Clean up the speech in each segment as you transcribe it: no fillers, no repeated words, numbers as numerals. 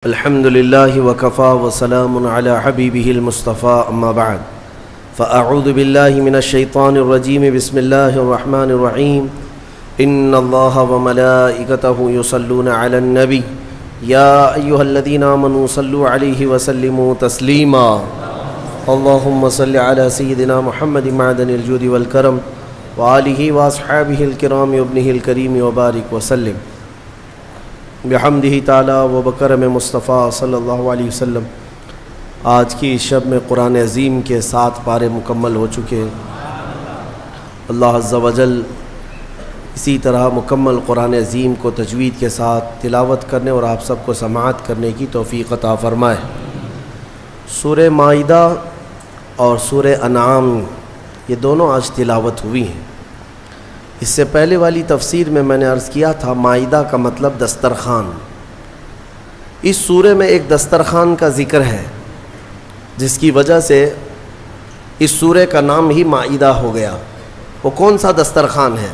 الحمد لله وكفى وسلام على حبيبه المصطفى أما بعد فأعوذ بالله من الشيطان الرجيم بسم الله الرحمن الرحيم إن الله وملائكته يصلون على النبي يا أيها الذين آمنوا صلوا عليه وسلموا تسليما اللهم صل على سيدنا محمد معدن الجود والكرم وآله وأصحابه الكرام وابنه الكريم وبارك وسلم بحمدہ تعالی و بکرم مصطفیٰ صلی اللہ علیہ وسلم۔ آج کی شب میں قرآن عظیم کے 7 پارے مکمل ہو چکے ہیں۔ اللہ عز و جل اسی طرح مکمل قرآن عظیم کو تجوید کے ساتھ تلاوت کرنے اور آپ سب کو سماعت کرنے کی توفیق عطا فرمائے۔ سورہ مائدہ اور سورہ انعام یہ دونوں آج تلاوت ہوئی ہیں۔ اس سے پہلے والی تفسیر میں نے عرض کیا تھا مائدہ کا مطلب دسترخوان۔ اس سورہ میں ایک دسترخوان کا ذکر ہے جس کی وجہ سے اس سورہ کا نام ہی مائدہ ہو گیا۔ وہ کون سا دسترخوان ہے؟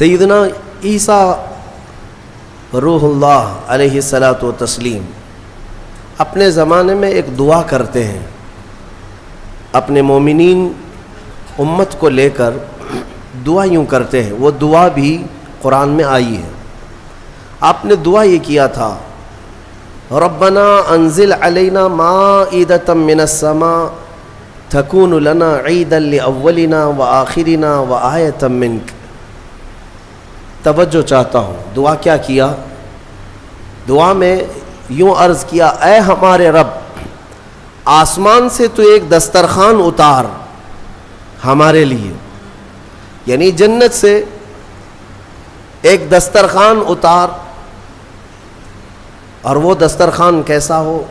سیدنا عیسیٰ روح اللہ علیہ الصلاۃ والتسلیم اپنے زمانے میں ایک دعا کرتے ہیں، اپنے مومنین امت کو لے کر دعا یوں کرتے ہیں۔ وہ دعا بھی قرآن میں آئی ہے۔ آپ نے دعا یہ کیا تھا، ربنا انزل علینا مائدۃ من السماء تکون لنا عیدا لاولنا وآخرنا وآیۃ منک۔ توجہ چاہتا ہوں، دعا کیا کیا؟ دعا میں یوں عرض کیا، اے ہمارے رب، آسمان سے تو ایک دسترخوان اتار ہمارے لیے، یعنی جنت سے ایک دسترخوان اتار، اور وہ دسترخوان کیسا ہو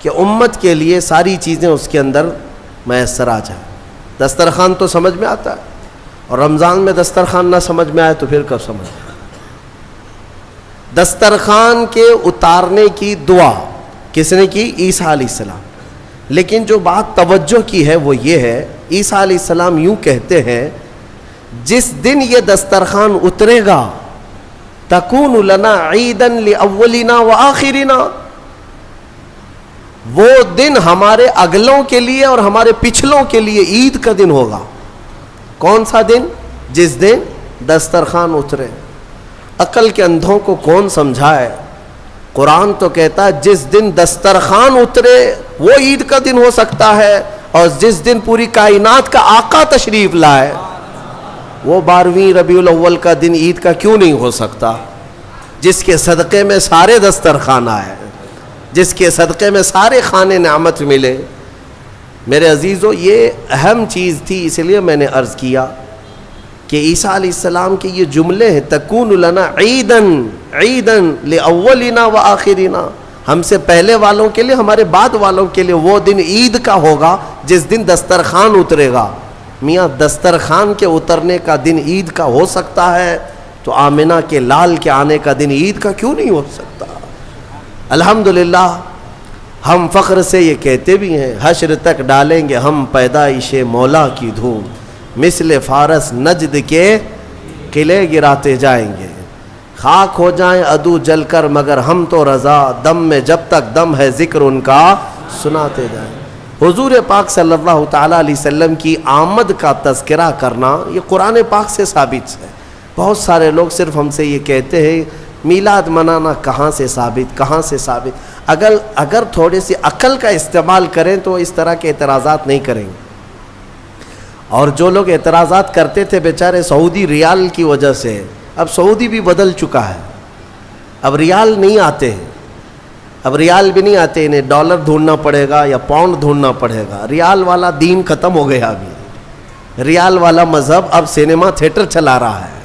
کہ امت کے لیے ساری چیزیں اس کے اندر میسر آ جائیں۔ دسترخوان تو سمجھ میں آتا ہے، اور رمضان میں دسترخوان نہ سمجھ میں آئے تو پھر کب سمجھ میں آئے؟ دسترخوان کے اتارنے کی دعا کس نے کی؟ عیسیٰ علیہ السلام۔ لیکن جو بات توجہ کی ہے وہ یہ ہے، عیسیٰ علیہ السلام یوں کہتے ہیں، جس دن یہ دسترخوان اترے گا تکون لنا عیدا لاولنا وآخرنا، وہ دن ہمارے اگلوں کے لیے اور ہمارے پچھلوں کے لیے عید کا دن ہوگا۔ کون سا دن؟ جس دن دسترخوان اترے۔ عقل کے اندھوں کو کون سمجھائے؟ قرآن تو کہتا ہے جس دن دسترخوان اترے وہ عید کا دن ہو سکتا ہے، اور جس دن پوری کائنات کا آقا تشریف لائے وہ 12ویں ربیع الاول کا دن عید کا کیوں نہیں ہو سکتا؟ جس کے صدقے میں سارے دسترخوان آئے، جس کے صدقے میں سارے خانے نعمت ملے۔ میرے عزیزو، یہ اہم چیز تھی، اس لیے میں نے عرض کیا کہ عیسیٰ علیہ السلام کے یہ جملے ہیں، تکون لنا عیدا لاولنا وآخرنا، ہم سے پہلے والوں کے لیے، ہمارے بعد والوں کے لیے وہ دن عید کا ہوگا جس دن دسترخوان اترے گا۔ میاں دسترخوان کے اترنے کا دن عید کا ہو سکتا ہے تو آمنہ کے لال کے آنے کا دن عید کا کیوں نہیں ہو سکتا؟ الحمدللہ ہم فخر سے یہ کہتے بھی ہیں، حشر تک ڈالیں گے ہم پیدائش مولا کی دھوم، مثل فارس نجد کے قلعے گراتے جائیں گے، خاک ہو جائیں عدو جل کر مگر ہم تو رضا، دم میں جب تک دم ہے ذکر ان کا سناتے جائیں۔ حضور پاک صلی اللہ تعالیٰ علیہ وسلم کی آمد کا تذکرہ کرنا یہ قرآن پاک سے ثابت ہے۔ بہت سارے لوگ صرف ہم سے یہ کہتے ہیں میلاد منانا کہاں سے ثابت، کہاں سے ثابت؟ اگر تھوڑی سی عقل کا استعمال کریں تو اس طرح کے اعتراضات نہیں کریں گے۔ اور جو لوگ اعتراضات کرتے تھے بیچارے سعودی ریال کی وجہ سے، اب سعودی بھی بدل چکا ہے، اب ریال نہیں آتے ہیں، اب ریال بھی نہیں آتے، انہیں ڈالر ڈھونڈنا پڑے گا یا پاؤنڈ ڈھونڈنا پڑے گا۔ ریال والا دین ختم ہو گیا، ابھی ریال والا مذہب اب سینما تھیٹر چلا رہا ہے،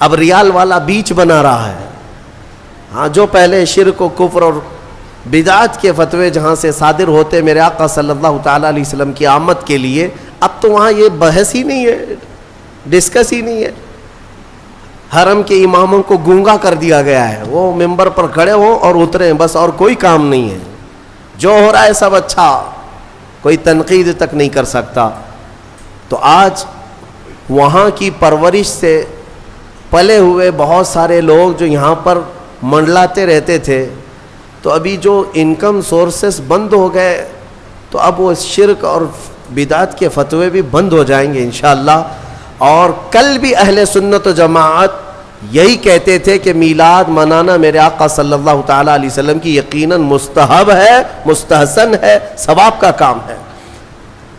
اب ریال والا بیچ بنا رہا ہے۔ ہاں، جو پہلے شرک و کفر اور بدعت کے فتوے جہاں سے صادر ہوتے میرے آقا صلی اللہ تعالیٰ علیہ وسلم کی آمد کے لیے، اب تو وہاں یہ بحث ہی نہیں ہے، ڈسکس ہی نہیں ہے۔ حرم کے اماموں کو گونگا کر دیا گیا ہے، وہ ممبر پر کھڑے ہوں اور اتریں، بس اور کوئی کام نہیں ہے، جو ہو رہا ہے سب اچھا، کوئی تنقید تک نہیں کر سکتا۔ تو آج وہاں کی پرورش سے پلے ہوئے بہت سارے لوگ جو یہاں پر منڈلاتے رہتے تھے، تو ابھی جو انکم سورسز بند ہو گئے تو اب وہ شرک اور بدعت کے فتوے بھی بند ہو جائیں گے انشاءاللہ. اور کل بھی اہل سنت و جماعت یہی کہتے تھے کہ میلاد منانا میرے آقا صلی اللہ تعالیٰ علیہ وسلم کی یقیناً مستحب ہے، مستحسن ہے، ثواب کا کام ہے.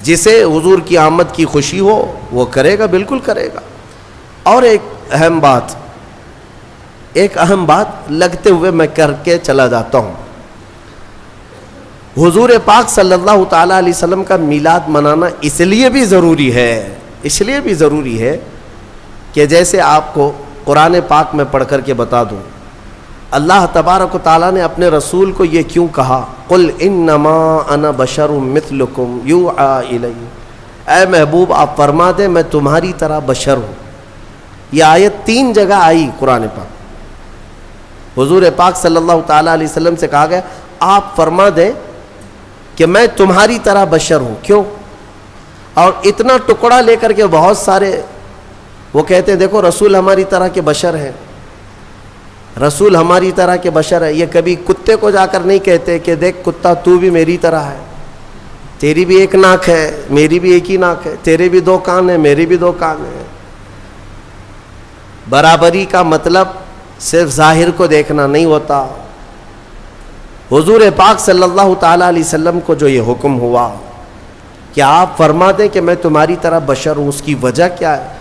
جسے حضور کی آمد کی خوشی ہو وہ کرے گا، بالکل کرے گا. اور ایک اہم بات لگتے ہوئے میں کر کے چلا جاتا ہوں. حضور پاک صلی اللہ تعالیٰ علیہ وسلم کا میلاد منانا اس لیے بھی ضروری ہے کہ جیسے آپ کو قرآن پاک میں پڑھ کر کے بتا دوں، اللہ تبارک و تعالیٰ نے اپنے رسول کو یہ کیوں کہا، قل انما انا بشر مثلکم یوحی الی، اے محبوب آپ فرما دیں میں تمہاری طرح بشر ہوں. یہ آیت 3 جگہ آئی قرآن پاک. حضور پاک صلی اللہ تعالیٰ علیہ وسلم سے کہا گیا آپ فرما دیں کہ میں تمہاری طرح بشر ہوں. کیوں؟ اور اتنا ٹکڑا لے کر کے بہت سارے وہ کہتے ہیں دیکھو رسول ہماری طرح کے بشر ہیں، رسول ہماری طرح کے بشر ہے. یہ کبھی کتے کو جا کر نہیں کہتے کہ دیکھ کتا تو بھی میری طرح ہے، تیری بھی ایک ناک ہے میری بھی ایک ہی ناک ہے، تیرے بھی 2 کان ہیں میرے بھی 2 کان ہیں. برابری کا مطلب صرف ظاہر کو دیکھنا نہیں ہوتا. حضور پاک صلی اللہ تعالیٰ علیہ وسلم کو جو یہ حکم ہوا کہ آپ فرما دیں کہ میں تمہاری طرح بشر ہوں، اس کی وجہ کیا ہے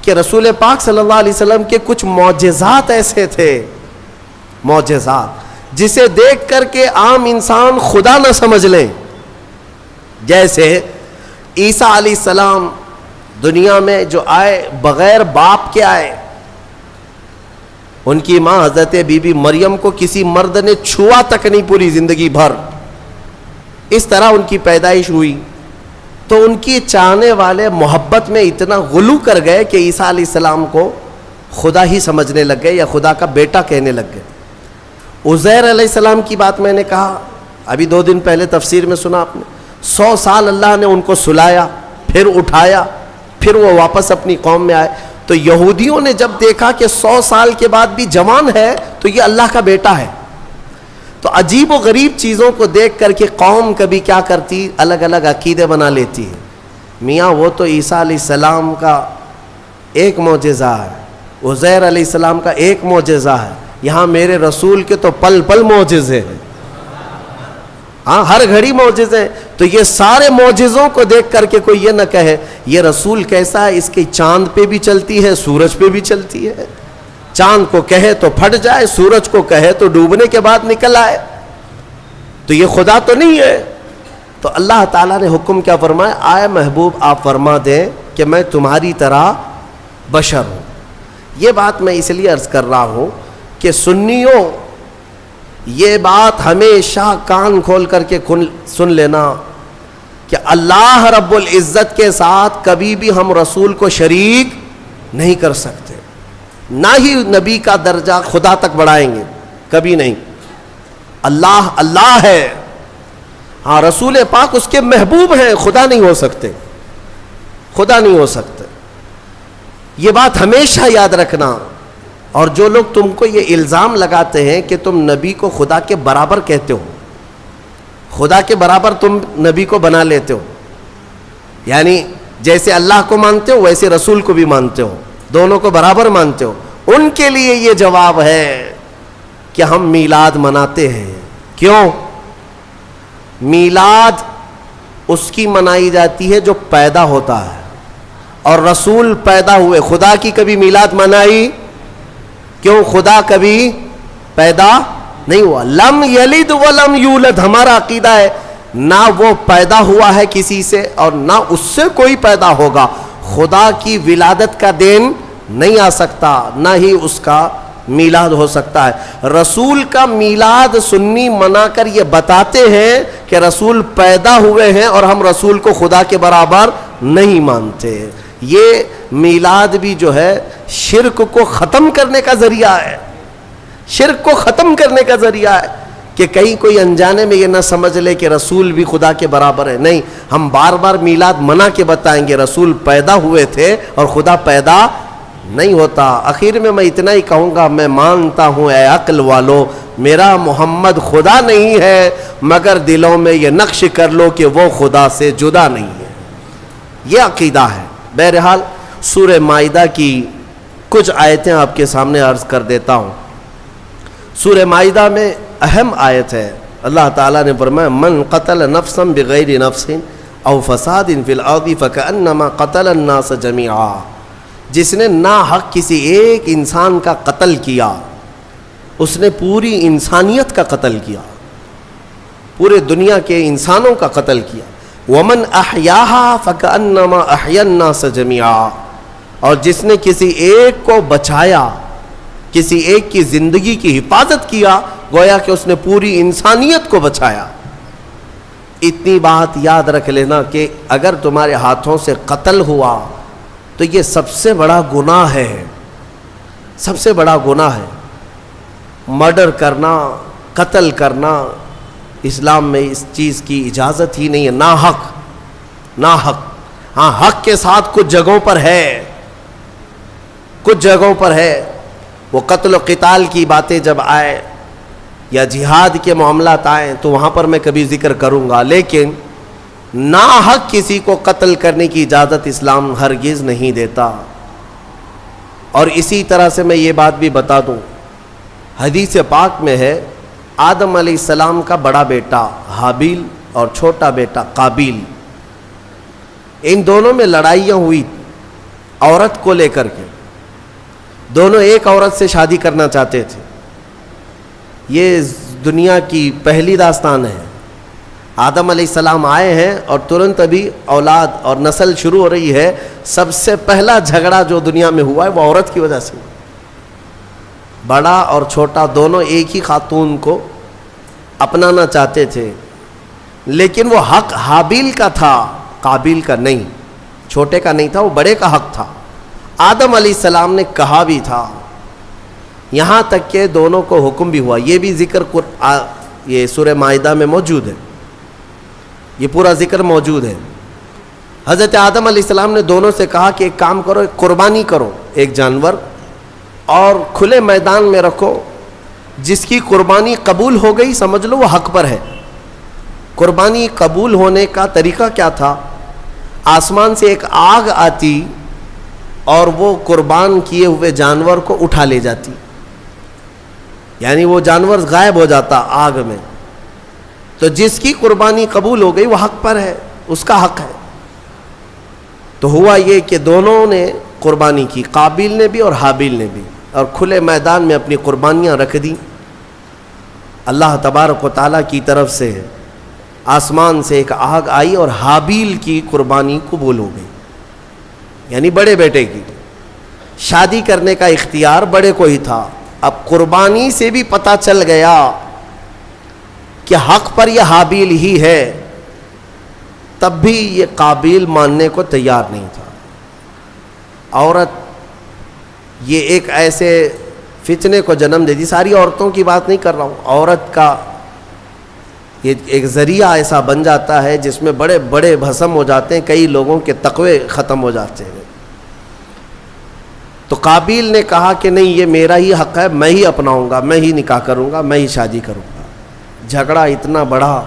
کہ رسول پاک صلی اللہ علیہ وسلم کے کچھ معجزات ایسے تھے، معجزات جسے دیکھ کر کے عام انسان خدا نہ سمجھ لیں. جیسے عیسیٰ علیہ السلام دنیا میں جو آئے بغیر باپ کے آئے، ان کی ماں حضرت بی بی مریم کو کسی مرد نے چھوا تک نہیں پوری زندگی بھر، اس طرح ان کی پیدائش ہوئی. تو ان کی چاہنے والے محبت میں اتنا غلو کر گئے کہ عیسیٰ علیہ السلام کو خدا ہی سمجھنے لگ گئے یا خدا کا بیٹا کہنے لگ گئے. عزیر علیہ السلام کی بات میں نے کہا ابھی 2 دن پہلے تفسیر میں سنا آپ نے، 100 سال اللہ نے ان کو سلایا، پھر اٹھایا، پھر وہ واپس اپنی قوم میں آئے. تو یہودیوں نے جب دیکھا کہ 100 سال کے بعد بھی جوان ہے تو یہ اللہ کا بیٹا ہے، تو عجیب و غریب چیزوں کو دیکھ کر کے قوم کبھی کیا کرتی، الگ الگ عقیدے بنا لیتی ہے. میاں وہ تو عیسیٰ علیہ السلام کا ایک معجزہ ہے، عزیر علیہ السلام کا ایک معجزہ ہے، یہاں میرے رسول کے تو پل پل معجزے ہیں، ہاں ہر گھڑی معجزے ہیں. تو یہ سارے معجزوں کو دیکھ کر کے کوئی یہ نہ کہے یہ رسول کیسا ہے، اس کی چاند پہ بھی چلتی ہے سورج پہ بھی چلتی ہے، چاند کو کہے تو پھٹ جائے، سورج کو کہے تو ڈوبنے کے بعد نکل آئے، تو یہ خدا تو نہیں ہے. تو اللہ تعالیٰ نے حکم کیا فرمایا، آئے محبوب آپ فرما دیں کہ میں تمہاری طرح بشر ہوں. یہ بات میں اس لیے عرض کر رہا ہوں کہ سنیوں یہ بات ہمیشہ کان کھول کر کے سن لینا کہ اللہ رب العزت کے ساتھ کبھی بھی ہم رسول کو شریک نہیں کر سکتے، نہ ہی نبی کا درجہ خدا تک بڑھائیں گے، کبھی نہیں. اللہ اللہ ہے، ہاں رسول پاک اس کے محبوب ہیں، خدا نہیں ہو سکتے، خدا نہیں ہو سکتے. یہ بات ہمیشہ یاد رکھنا. اور جو لوگ تم کو یہ الزام لگاتے ہیں کہ تم نبی کو خدا کے برابر کہتے ہو، خدا کے برابر تم نبی کو بنا لیتے ہو، یعنی جیسے اللہ کو مانتے ہو ویسے رسول کو بھی مانتے ہو، دونوں کو برابر مانتے ہو، ان کے لیے یہ جواب ہے کہ ہم میلاد مناتے ہیں. کیوں؟ میلاد اس کی منائی جاتی ہے جو پیدا ہوتا ہے، اور رسول پیدا ہوئے. خدا کی کبھی میلاد منائی؟ کیوں؟ خدا کبھی پیدا نہیں ہوا. لم یلد ولم یولد ہمارا عقیدہ ہے، نہ وہ پیدا ہوا ہے کسی سے اور نہ اس سے کوئی پیدا ہوگا. خدا کی ولادت کا دین نہیں آ سکتا، نہ ہی اس کا میلاد ہو سکتا ہے. رسول کا میلاد سنی منا کر یہ بتاتے ہیں کہ رسول پیدا ہوئے ہیں اور ہم رسول کو خدا کے برابر نہیں مانتے. یہ میلاد بھی جو ہے شرک کو ختم کرنے کا ذریعہ ہے، شرک کو ختم کرنے کا ذریعہ ہے کہ کہیں کوئی انجانے میں یہ نہ سمجھ لے کہ رسول بھی خدا کے برابر ہے. نہیں، ہم بار بار میلاد منا کے بتائیں گے رسول پیدا ہوئے تھے اور خدا پیدا نہیں ہوتا. آخر میں اتنا ہی کہوں گا, میں مانتا ہوں اے عقل والو, میرا محمد خدا نہیں ہے, مگر دلوں میں یہ نقش کر لو کہ وہ خدا سے جدا نہیں ہے. یہ عقیدہ ہے. بہرحال سورہ مائدہ کی کچھ آیتیں آپ کے سامنے عرض کر دیتا ہوں. سورہ مائدہ میں اہم آیت ہے. اللہ تعالیٰ نے فرمایا من قتل نفسا بغیر نفس او فساد فی الارض فکأنما قتل الناس جميعا. جس نے ناحق کسی ایک انسان کا قتل کیا, اس نے پوری انسانیت کا قتل کیا, پورے دنیا کے انسانوں کا قتل کیا. ومن احیاہا فکأنما احیا الناس جميعا. اور جس نے کسی ایک کو بچایا, کسی ایک کی زندگی کی حفاظت کیا, گویا کہ اس نے پوری انسانیت کو بچایا. اتنی بات یاد رکھ لینا کہ اگر تمہارے ہاتھوں سے قتل ہوا تو یہ سب سے بڑا گناہ ہے, سب سے بڑا گناہ ہے. مرڈر کرنا, قتل کرنا, اسلام میں اس چیز کی اجازت ہی نہیں ہے. ناحق, ناحق. ہاں حق کے ساتھ کچھ جگہوں پر ہے, کچھ جگہوں پر ہے. وہ قتل و قتال کی باتیں جب آئے یا جہاد کے معاملات آئیں تو وہاں پر میں کبھی ذکر کروں گا, لیکن ناحق کسی کو قتل کرنے کی اجازت اسلام ہرگز نہیں دیتا. اور اسی طرح سے میں یہ بات بھی بتا دوں, حدیث پاک میں ہے آدم علیہ السلام کا بڑا بیٹا حابیل اور چھوٹا بیٹا قابیل, ان دونوں میں لڑائیاں ہوئی عورت کو لے کر کے. دونوں ایک عورت سے شادی کرنا چاہتے تھے. یہ دنیا کی پہلی داستان ہے. آدم علیہ السلام آئے ہیں اور ترنت ابھی اولاد اور نسل شروع ہو رہی ہے. سب سے پہلا جھگڑا جو دنیا میں ہوا ہے وہ عورت کی وجہ سے. بڑا اور چھوٹا دونوں ایک ہی خاتون کو اپنانا چاہتے تھے, لیکن وہ حق حابیل کا تھا, قابیل کا نہیں. چھوٹے کا نہیں تھا, وہ بڑے کا حق تھا. آدم علیہ السلام نے کہا بھی تھا, یہاں تک کہ دونوں کو حکم بھی ہوا. یہ بھی ذکر یہ سورہ مائدہ میں موجود ہے, یہ پورا ذکر موجود ہے. حضرت آدم علیہ السلام نے دونوں سے کہا کہ ایک کام کرو, ایک قربانی کرو, ایک جانور, اور کھلے میدان میں رکھو. جس کی قربانی قبول ہو گئی سمجھ لو وہ حق پر ہے. قربانی قبول ہونے کا طریقہ کیا تھا؟ آسمان سے ایک آگ آتی اور وہ قربان کیے ہوئے جانور کو اٹھا لے جاتی, یعنی وہ جانور غائب ہو جاتا آگ میں. تو جس کی قربانی قبول ہو گئی وہ حق پر ہے, اس کا حق ہے. تو ہوا یہ کہ دونوں نے قربانی کی, قابیل نے بھی اور حابیل نے بھی, اور کھلے میدان میں اپنی قربانیاں رکھ دیں. اللہ تبارک و تعالیٰ کی طرف سے آسمان سے ایک آگ آئی اور حابیل کی قربانی قبول ہو گئی, یعنی بڑے بیٹے کی. شادی کرنے کا اختیار بڑے کو ہی تھا. اب قربانی سے بھی پتہ چل گیا کہ حق پر یہ حابیل ہی ہے, تب بھی یہ قابیل ماننے کو تیار نہیں تھا. عورت یہ ایک ایسے فتنے کو جنم دیتی, ساری عورتوں کی بات نہیں کر رہا ہوں, عورت کا یہ ایک ذریعہ ایسا بن جاتا ہے جس میں بڑے بڑے بھسم ہو جاتے ہیں, کئی لوگوں کے تقوی ختم ہو جاتے ہیں. تو قابیل نے کہا کہ نہیں, یہ میرا ہی حق ہے, میں ہی اپناؤں گا, میں ہی نکاح کروں گا, میں ہی شادی کروں گا. جھگڑا اتنا بڑا.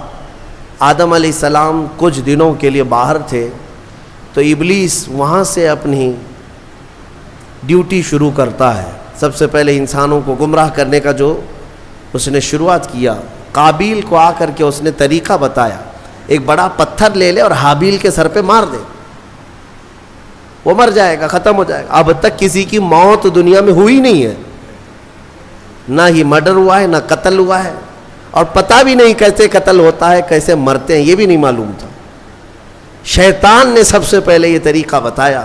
آدم علیہ السلام کچھ دنوں کے لیے باہر تھے تو ابلیس وہاں سے اپنی ڈیوٹی شروع کرتا ہے. سب سے پہلے انسانوں کو گمراہ کرنے کا جو اس نے شروعات کیا, قابیل کو آ کر کے اس نے طریقہ بتایا, ایک بڑا پتھر لے لے اور حابیل کے سر پہ مار دے, وہ مر جائے گا, ختم ہو جائے گا. اب تک کسی کی موت دنیا میں ہوئی نہیں ہے, نہ ہی مرڈر ہوا ہے, نہ قتل ہوا ہے, اور پتہ بھی نہیں کیسے قتل ہوتا ہے, کیسے مرتے ہیں, یہ بھی نہیں معلوم تھا. شیطان نے سب سے پہلے یہ طریقہ بتایا.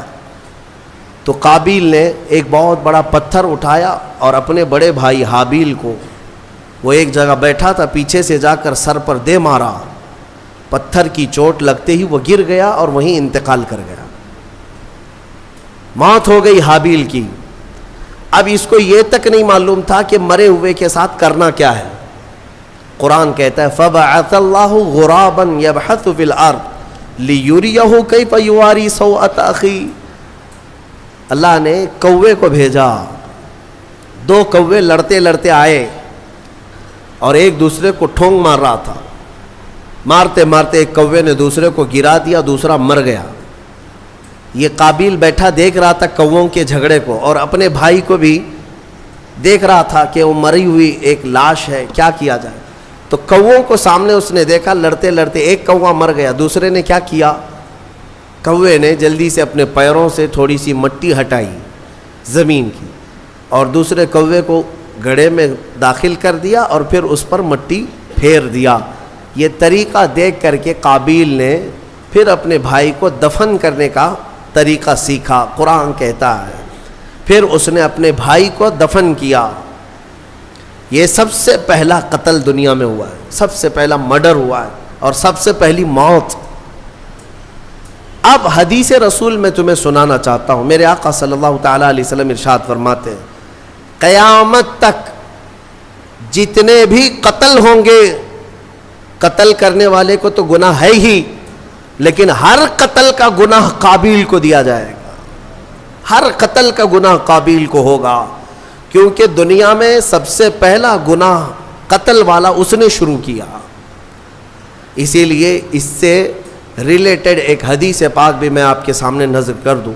تو قابیل نے ایک بہت بڑا پتھر اٹھایا اور اپنے بڑے بھائی حابیل کو, وہ ایک جگہ بیٹھا تھا, پیچھے سے جا کر سر پر دے مارا. پتھر کی چوٹ لگتے ہی وہ گر گیا اور وہیں انتقال کر گیا, موت ہو گئی حابیل کی. اب اس کو یہ تک نہیں معلوم تھا کہ مرے ہوئے کے ساتھ کرنا کیا ہے. قرآن کہتا ہے فَبَعَثَ اللَّهُ غُرَابًا يَبْحَثُ فِي الْأَرْضِ لِيُرِيَهُ كَيْفَ يُوَارِي سَوْءَةَ أَخِيهِ. اللہ نے کوے کو بھیجا. 2 کوے لڑتے لڑتے آئے اور ایک دوسرے کو ٹھونگ مار رہا تھا. مارتے مارتے ایک کوے نے دوسرے کو گرا دیا, دوسرا مر گیا. یہ قابیل بیٹھا دیکھ رہا تھا کووں کے جھگڑے کو, اور اپنے بھائی کو بھی دیکھ رہا تھا کہ وہ مری ہوئی ایک لاش ہے, کیا کیا جائے. تو کووں کو سامنے اس نے دیکھا, لڑتے لڑتے ایک کوا مر گیا. دوسرے نے کیا کیا, کوے نے جلدی سے اپنے پیروں سے تھوڑی سی مٹی ہٹائی زمین کی, اور دوسرے کوے کو گڑھے میں داخل کر دیا اور پھر اس پر مٹی پھیر دیا. یہ طریقہ دیکھ کر کے قابیل نے پھر اپنے بھائی کو دفن کرنے کا طریقہ سیکھا. قرآن کہتا ہے پھر اس نے اپنے بھائی کو دفن کیا. یہ سب سے پہلا قتل دنیا میں ہوا ہے, سب سے پہلا مرڈر ہوا ہے, اور سب سے پہلی موت. اب حدیث رسول میں تمہیں سنانا چاہتا ہوں. میرے آقا صلی اللہ تعالیٰ علیہ وسلم ارشاد فرماتے ہیں, قیامت تک جتنے بھی قتل ہوں گے, قتل کرنے والے کو تو گناہ ہے ہی, لیکن ہر قتل کا گناہ قابیل کو دیا جائے گا. ہر قتل کا گناہ قابیل کو ہوگا, کیونکہ دنیا میں سب سے پہلا گناہ قتل والا اس نے شروع کیا. اسی لیے اس سے ریلیٹڈ ایک حدیث پاک بھی میں آپ کے سامنے نظر کر دوں.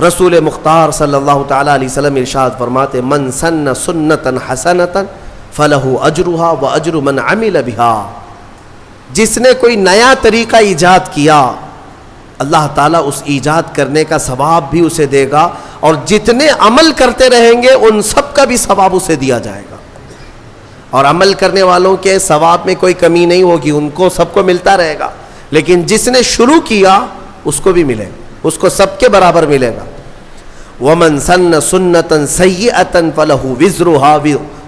رسول مختار صلی اللہ تعالیٰ علیہ وسلم ارشاد فرماتے, من سن سنتا حسنتا فلہ اجرہا واجر من عمل بہا. جس نے کوئی نیا طریقہ ایجاد کیا, اللہ تعالیٰ اس ایجاد کرنے کا ثواب بھی اسے دے گا, اور جتنے عمل کرتے رہیں گے ان سب کا بھی ثواب اسے دیا جائے گا. اور عمل کرنے والوں کے ثواب میں کوئی کمی نہیں ہوگی, ان کو سب کو ملتا رہے گا. لیکن جس نے شروع کیا اس کو بھی ملے گا, اس کو سب کے برابر ملے گا. وَمَنْ سَنَّ سُنَّةً سَيِّئَةً فَلَهُ وِزْرُهَا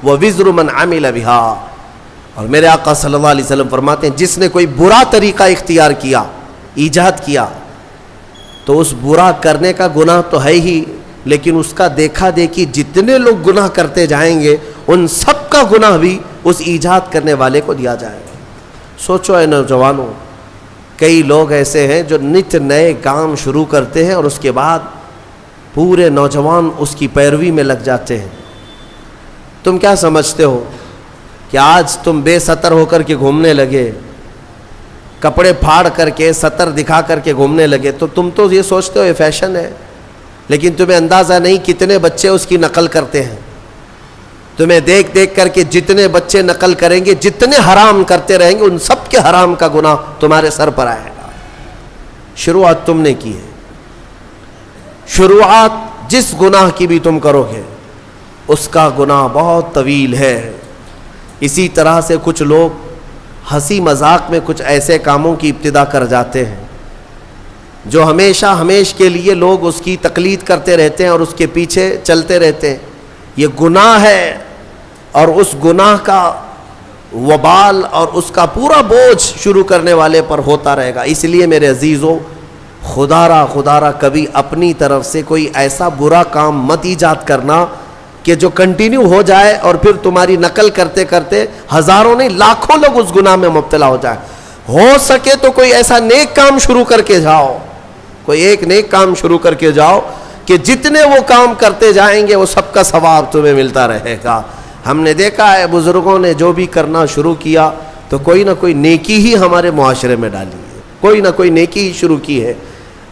وَوِزْرُ مَنْ عَمِلَ بِهَا. اور میرے آقا صلی اللہ علیہ وسلم فرماتے ہیں, جس نے کوئی برا طریقہ اختیار کیا, ایجاد کیا, تو اس برا کرنے کا گناہ تو ہے ہی, لیکن اس کا دیکھا دیکھی جتنے لوگ گناہ کرتے جائیں گے ان سب کا گناہ بھی اس ایجاد کرنے والے کو دیا جائے گا. سوچو اے نوجوانوں, کئی لوگ ایسے ہیں جو نت نئے کام شروع کرتے ہیں اور اس کے بعد پورے نوجوان اس کی پیروی میں لگ جاتے ہیں. تم کیا سمجھتے ہو کہ آج تم بے ستر ہو کر کے گھومنے لگے, کپڑے پھاڑ کر کے ستر دکھا کر کے گھومنے لگے, تو تم تو یہ سوچتے ہو یہ فیشن ہے, لیکن تمہیں اندازہ نہیں کتنے بچے اس کی نقل کرتے ہیں. تمہیں دیکھ دیکھ کر کے جتنے بچے نقل کریں گے, جتنے حرام کرتے رہیں گے, ان سب کے حرام کا گناہ تمہارے سر پر آئے گا. شروعات تم نے کی ہے, شروعات جس گناہ کی بھی تم کرو گے اس کا گناہ بہت طویل ہے. اسی طرح سے کچھ لوگ ہنسی مذاق میں کچھ ایسے کاموں کی ابتدا کر جاتے ہیں جو ہمیشہ کے لیے لوگ اس کی تقلید کرتے رہتے ہیں اور اس کے پیچھے چلتے رہتے ہیں. یہ گناہ ہے, اور اس گناہ کا وبال اور اس کا پورا بوجھ شروع کرنے والے پر ہوتا رہے گا. اس لیے میرے عزیزوں, خدا را کبھی اپنی طرف سے کوئی ایسا برا کام مت ایجاد کرنا کہ جو کنٹینیو ہو جائے اور پھر تمہاری نقل کرتے کرتے ہزاروں نہیں لاکھوں لوگ اس گناہ میں مبتلا ہو جائے. ہو سکے تو کوئی ایسا نیک کام شروع کر کے جاؤ, کوئی ایک نیک کام شروع کر کے جاؤ کہ جتنے وہ کام کرتے جائیں گے وہ سب کا ثواب تمہیں ملتا رہے گا. ہم نے دیکھا ہے بزرگوں نے جو بھی کرنا شروع کیا تو کوئی نہ کوئی نیکی ہی ہمارے معاشرے میں ڈالی ہے, کوئی نہ کوئی نیکی ہی شروع کی ہے.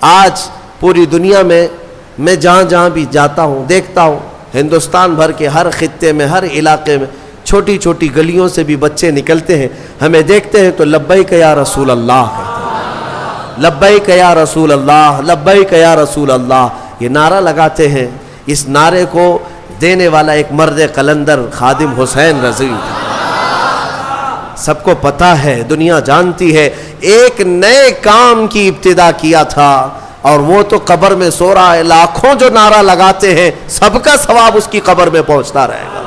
آج پوری دنیا میں جہاں بھی جاتا ہوں دیکھتا ہوں, ہندوستان بھر کے ہر خطے میں, ہر علاقے میں چھوٹی چھوٹی گلیوں سے بھی بچے نکلتے ہیں, ہمیں دیکھتے ہیں تو لبیک یا رسول اللہ کہتے ہیں, لبیک یا رسول اللہ, لبیک یا رسول اللہ, یہ نعرہ لگاتے ہیں. اس نعرے کو دینے والا ایک مرد قلندر خادم حسین رضوی تھا. سب کو پتہ ہے, دنیا جانتی ہے, ایک نئے کام کی ابتدا کیا تھا اور وہ تو قبر میں سو رہا ہے. لاکھوں جو نعرہ لگاتے ہیں سب کا ثواب اس کی قبر میں پہنچتا رہے گا.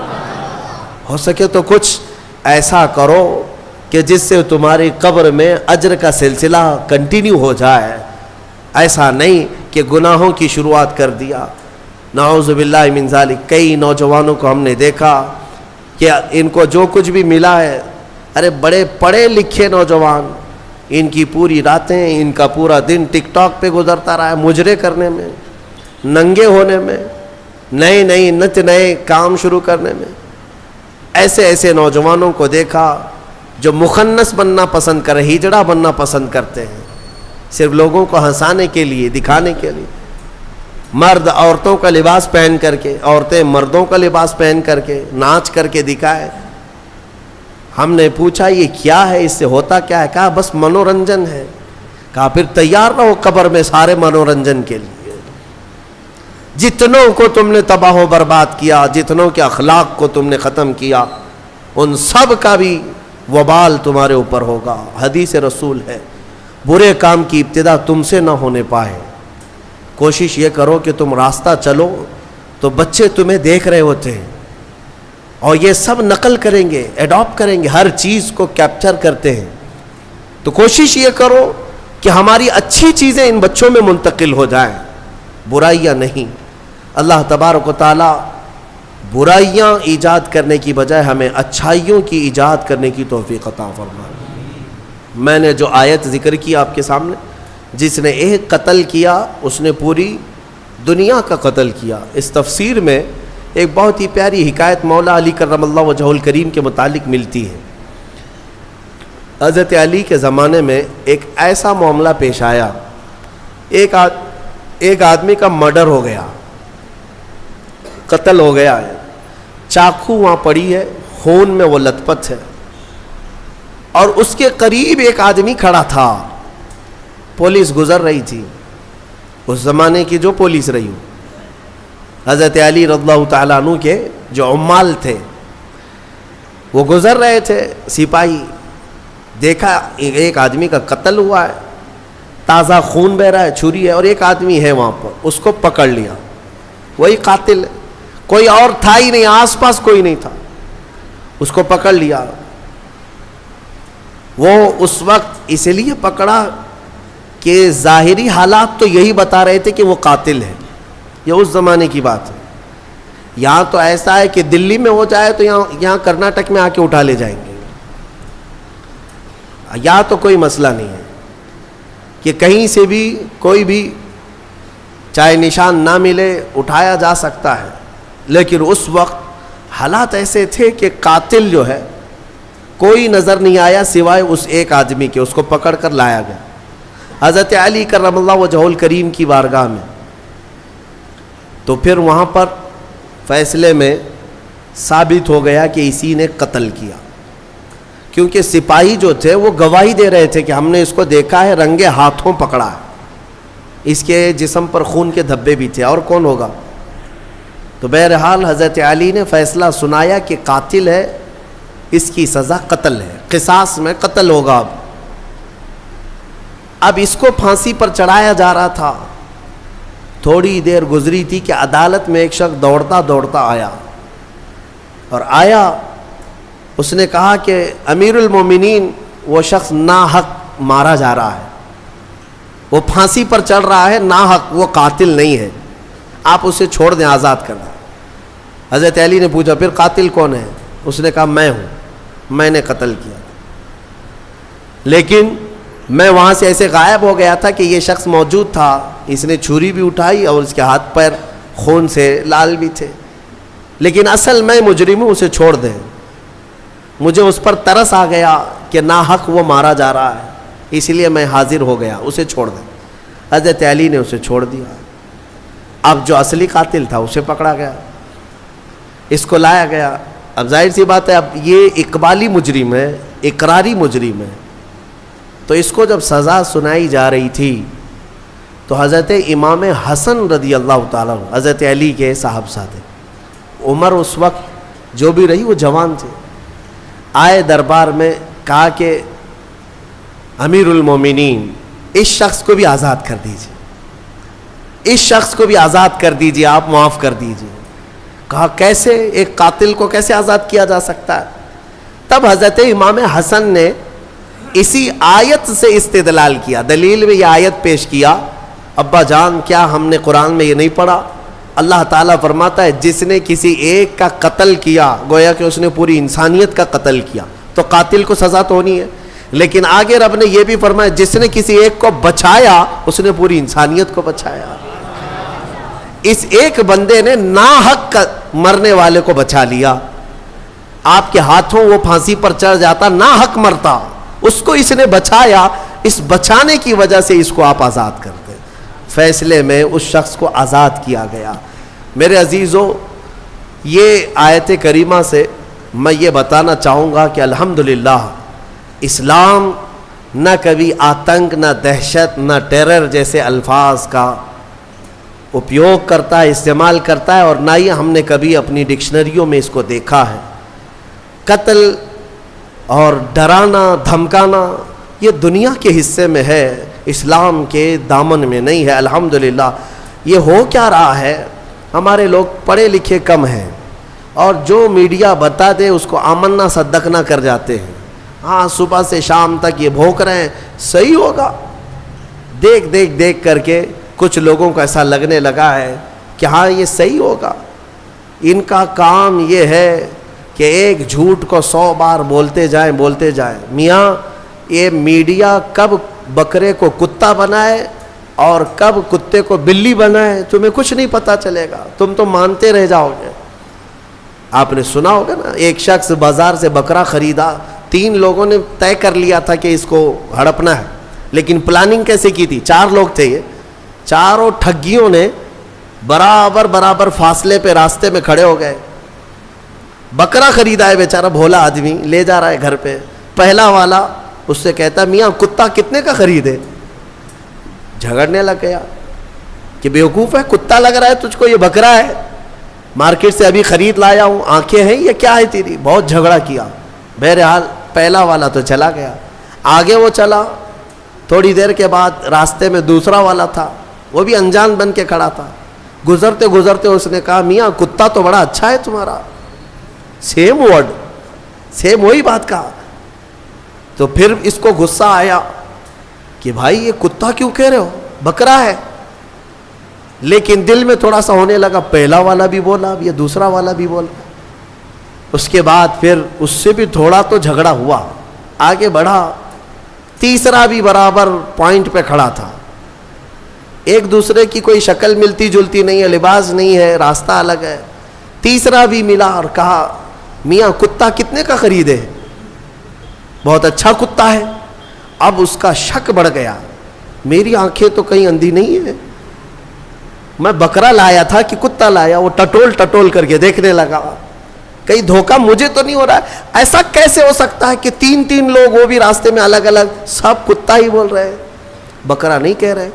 ہو سکے تو کچھ ایسا کرو کہ جس سے تمہاری قبر میں اجر کا سلسلہ کنٹینیو ہو جائے. ایسا نہیں کہ گناہوں کی شروعات کر دیا. نعوذ باللہ من ذالک. کئی نوجوانوں کو ہم نے دیکھا کہ ان کو جو کچھ بھی ملا ہے, ارے بڑے پڑھے لکھے نوجوان, ان کی پوری راتیں, ان کا پورا دن ٹک ٹاک پہ گزرتا رہا ہے, مجرے کرنے میں. ننگے ہونے میں، نئے نئے نت نئے کام شروع کرنے میں. ایسے ایسے نوجوانوں کو دیکھا جو مخنث بننا پسند کر رہے، ہجڑا بننا پسند کرتے ہیں، صرف لوگوں کو ہنسانے کے لیے، دکھانے کے لیے. مرد عورتوں کا لباس پہن کر کے، عورتیں مردوں کا لباس پہن کر کے ناچ کر کے دکھائے. ہم نے پوچھا یہ کیا ہے، اس سے ہوتا کیا ہے؟ کہا بس منورنجن ہے. کہا پھر تیار رہو قبر میں سارے منورنجن کے لیے. جتنوں کو تم نے تباہ و برباد کیا، جتنوں کے اخلاق کو تم نے ختم کیا، ان سب کا بھی وبال تمہارے اوپر ہوگا. حدیث رسول ہے برے کام کی ابتدا تم سے نہ ہونے پائے. کوشش یہ کرو کہ تم راستہ چلو تو بچے تمہیں دیکھ رہے ہوتے ہیں اور یہ سب نقل کریں گے، ایڈاپٹ کریں گے، ہر چیز کو کیپچر کرتے ہیں. تو کوشش یہ کرو کہ ہماری اچھی چیزیں ان بچوں میں منتقل ہو جائیں، برائیاں نہیں. اللہ تبارک و تعالی برائیاں ایجاد کرنے کی بجائے ہمیں اچھائیوں کی ایجاد کرنے کی توفیق عطا فرمائے. میں نے جو آیت ذکر کی آپ کے سامنے، جس نے ایک قتل کیا اس نے پوری دنیا کا قتل کیا. اس تفسیر میں ایک بہت ہی پیاری حکایت مولا علی کرم اللہ وجہہ الکریم کے متعلق ملتی ہے. حضرت علی کے زمانے میں ایک ایسا معاملہ پیش آیا، ایک آدمی کا مرڈر ہو گیا، قتل ہو گیا ہے، چاقو وہاں پڑی ہے، خون میں وہ لت پت ہے، اور اس کے قریب ایک آدمی کھڑا تھا. پولیس گزر رہی تھی، اس زمانے کی جو پولیس رہی ہو. حضرت علی رضی اللہ تعالیٰ عنہ کے جو عمال تھے وہ گزر رہے تھے. سپاہی دیکھا ایک آدمی کا قتل ہوا ہے، تازہ خون بہ رہا ہے، چھری ہے، اور ایک آدمی ہے وہاں پر. اس کو پکڑ لیا، وہی قاتل ہے، کوئی اور تھا ہی نہیں، آس پاس کوئی نہیں تھا. اس کو پکڑ لیا. وہ اس وقت اس لیے پکڑا کہ ظاہری حالات تو یہی بتا رہے تھے کہ وہ قاتل ہے. یہ اس زمانے کی بات ہے. یہاں تو ایسا ہے کہ دلی میں ہو جائے تو یہاں کرناٹک میں آ کے اٹھا لے جائیں گے. یہاں تو کوئی مسئلہ نہیں ہے کہ کہیں سے بھی کوئی بھی چاہے نشان نہ ملے اٹھایا جا سکتا ہے. لیکن اس وقت حالات ایسے تھے کہ قاتل جو ہے کوئی نظر نہیں آیا سوائے اس ایک آدمی کے. اس کو پکڑ کر لایا گیا حضرت علی کرم اللہ وجہہ الکریم کی بارگاہ میں. تو پھر وہاں پر فیصلے میں ثابت ہو گیا کہ اسی نے قتل کیا، کیونکہ سپاہی جو تھے وہ گواہی دے رہے تھے کہ ہم نے اس کو دیکھا ہے، رنگے ہاتھوں پکڑا ہے، اس کے جسم پر خون کے دھبے بھی تھے، اور کون ہوگا. تو بہرحال حضرت علی نے فیصلہ سنایا کہ قاتل ہے، اس کی سزا قتل ہے، قصاص میں قتل ہوگا. اب اس کو پھانسی پر چڑھایا جا رہا تھا. تھوڑی دیر گزری تھی کہ عدالت میں ایک شخص دوڑتا دوڑتا آیا، اور آیا اس نے کہا کہ امیر المومنین وہ شخص ناحق مارا جا رہا ہے، وہ پھانسی پر چڑھ رہا ہے ناحق، وہ قاتل نہیں ہے، آپ اسے چھوڑ دیں، آزاد کر دیں. حضرت علی نے پوچھا پھر قاتل کون ہے؟ اس نے کہا میں ہوں، میں نے قتل کیا، لیکن میں وہاں سے ایسے غائب ہو گیا تھا کہ یہ شخص موجود تھا، اس نے چھری بھی اٹھائی اور اس کے ہاتھ پیر خون سے لال بھی تھے، لیکن اصل میں مجرم ہوں، اسے چھوڑ دیں. مجھے اس پر ترس آ گیا کہ ناحق وہ مارا جا رہا ہے، اس لیے میں حاضر ہو گیا، اسے چھوڑ دیں. حضرت علی نے اسے چھوڑ دیا. اب جو اصلی قاتل تھا اسے پکڑا گیا، اس کو لایا گیا. اب ظاہر سی بات ہے اب یہ اقبالی مجرم ہے، اقراری مجرم ہے. تو اس کو جب سزا سنائی جا رہی تھی تو حضرت امام حسن رضی اللہ تعالیٰ حضرت علی کے صاحبزادے، عمر اس وقت جو بھی رہی وہ جوان تھے، آئے دربار میں، کہا کہ امیر المومنین اس شخص کو بھی آزاد کر دیجیے، اس شخص کو بھی آزاد کر دیجیے، آپ معاف کر دیجیے. کہا کیسے، ایک قاتل کو کیسے آزاد کیا جا سکتا ہے؟ تب حضرت امام حسن نے اسی آیت سے استدلال کیا، دلیل میں یہ آیت پیش کیا. ابا جان کیا ہم نے قرآن میں یہ نہیں پڑھا؟ اللہ تعالیٰ فرماتا ہے جس نے کسی ایک کا قتل کیا گویا کہ اس نے پوری انسانیت کا قتل کیا، تو قاتل کو سزا تو ہونی ہے. لیکن آگے رب نے یہ بھی فرمایا جس نے کسی ایک کو بچایا اس نے پوری انسانیت کو بچایا. اس ایک بندے نے ناحق مرنے والے کو بچا لیا. آپ کے ہاتھوں وہ پھانسی پر چڑھ جاتا, ناحق مرتا, اس کو اس نے بچایا. اس بچانے کی وجہ سے اس کو آپ آزاد کرتے. فیصلے میں اس شخص کو آزاد کیا گیا. میرے عزیزو, یہ آیت کریمہ سے میں یہ بتانا چاہوں گا کہ الحمدللہ اسلام نہ کبھی آتنک, نہ دہشت, نہ ٹیرر جیسے الفاظ کا اپیوگ کرتا ہے, استعمال کرتا ہے, اور نہ ہی ہم نے کبھی اپنی ڈکشنریوں میں اس کو دیکھا ہے. قتل اور ڈرانا دھمکانا یہ دنیا کے حصے میں ہے, اسلام کے دامن میں نہیں ہے. الحمدللہ یہ ہو کیا رہا ہے, ہمارے لوگ پڑھے لکھے کم ہیں اور جو میڈیا بتا دے اس کو آمنا صدقنا کر جاتے ہیں. ہاں صبح سے شام تک یہ بھونک رہے ہیں صحیح ہوگا, دیکھ کر کے کچھ لوگوں کو ایسا لگنے لگا ہے کہ ہاں یہ صحیح ہوگا. ان کا کام یہ ہے کہ ایک جھوٹ کو 100 بار بولتے جائیں. میاں یہ میڈیا کب بکرے کو کتا بنائے اور کب کتے کو بلی بنائے تمہیں کچھ نہیں پتا چلے گا, تم تو مانتے رہ جاؤ گے. آپ نے سنا ہوگا نا, ایک شخص بازار سے بکرا خریدا, 3 لوگوں نے طے کر لیا تھا کہ اس کو ہڑپنا ہے, لیکن پلاننگ کیسے کی تھی؟ 4 لوگ تھے, یہ چاروں ٹھگیوں نے برابر فاصلے پہ راستے میں کھڑے ہو گئے. بکرا خریدا ہے بیچارہ بھولا آدمی, لے جا رہا ہے گھر پہ. پہلا والا اس سے کہتا میاں کتا کتنے کا خریدے؟ جھگڑنے لگ گیا کہ بیوقوف ہے, کتا لگ رہا ہے تجھ کو, یہ بکرا ہے, مارکیٹ سے ابھی خرید لایا ہوں, آنکھیں ہیں, یہ کیا ہے تیری؟ بہت جھگڑا کیا. بہرحال پہلا والا تو چلا گیا. آگے وہ چلا, تھوڑی دیر کے بعد راستے میں دوسرا والا تھا, وہ بھی انجان بن کے کھڑا تھا. گزرتے اس نے کہا میاں کتا تو بڑا اچھا ہے تمہارا. سیم ورڈ, سیم وہی بات کہا. تو پھر اس کو غصہ آیا کہ بھائی یہ کتا کیوں کہہ رہے ہو, بکرا ہے. لیکن دل میں تھوڑا سا ہونے لگا, پہلا والا بھی بولا, یہ دوسرا والا بھی بولا. اس کے بعد پھر اس سے بھی تھوڑا تو جھگڑا ہوا, آگے بڑھا. تیسرا بھی برابر پوائنٹ پہ کھڑا تھا. ایک دوسرے کی کوئی شکل ملتی جلتی نہیں ہے, لباس نہیں ہے, راستہ الگ ہے. تیسرا بھی ملا اور کہا میاں کتا کتنے کا خریدے؟ بہت اچھا کتا ہے. اب اس کا شک بڑھ گیا, میری آنکھیں تو کہیں اندھی نہیں ہیں, میں بکرا لایا تھا کہ کتا لایا؟ وہ ٹٹول کر کے دیکھنے لگا, کہیں دھوکہ مجھے تو نہیں ہو رہا ہے. ایسا کیسے ہو سکتا ہے کہ 3 لوگ, وہ بھی راستے میں الگ الگ, سب کتا ہی بول رہے ہیں, بکرا نہیں کہہ رہے.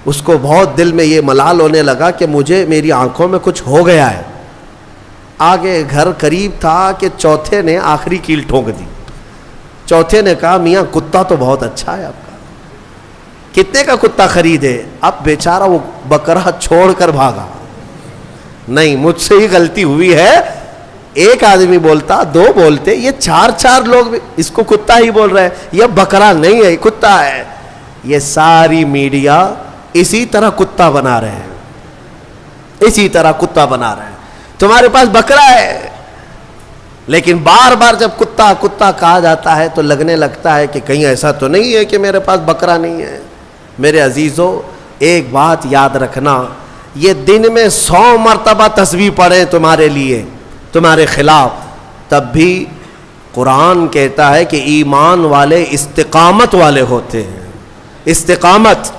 اس کو بہت دل میں یہ ملال ہونے لگا کہ مجھے میری آنکھوں میں کچھ ہو گیا ہے. آگے گھر قریب تھا کہ چوتھے نے آخری کیل ٹھونک دی. چوتھے نے کہا میاں کتا تو بہت اچھا ہے آپ کا, کتنے کا کتا خریدے؟ اب بیچارہ وہ بکرا چھوڑ کر بھاگا. نہیں مجھ سے ہی غلطی ہوئی ہے, ایک آدمی بولتا, 2 بولتے, یہ 4 لوگ اس کو کتا ہی بول رہے ہیں. یہ بکرا نہیں ہے, کتا ہے. یہ ساری میڈیا اسی طرح کتا بنا رہے ہیں, اسی طرح کتا بنا رہے ہیں. تمہارے پاس بکرا ہے, لیکن بار بار جب کتا کتا کہا جاتا ہے تو لگنے لگتا ہے کہ کہیں ایسا تو نہیں ہے کہ میرے پاس بکرا نہیں ہے. میرے عزیزو ایک بات یاد رکھنا, یہ دن میں 100 مرتبہ تسبیح پڑھیں تمہارے لیے, تمہارے خلاف, تب بھی قرآن کہتا ہے کہ ایمان والے استقامت والے ہوتے ہیں. استقامت,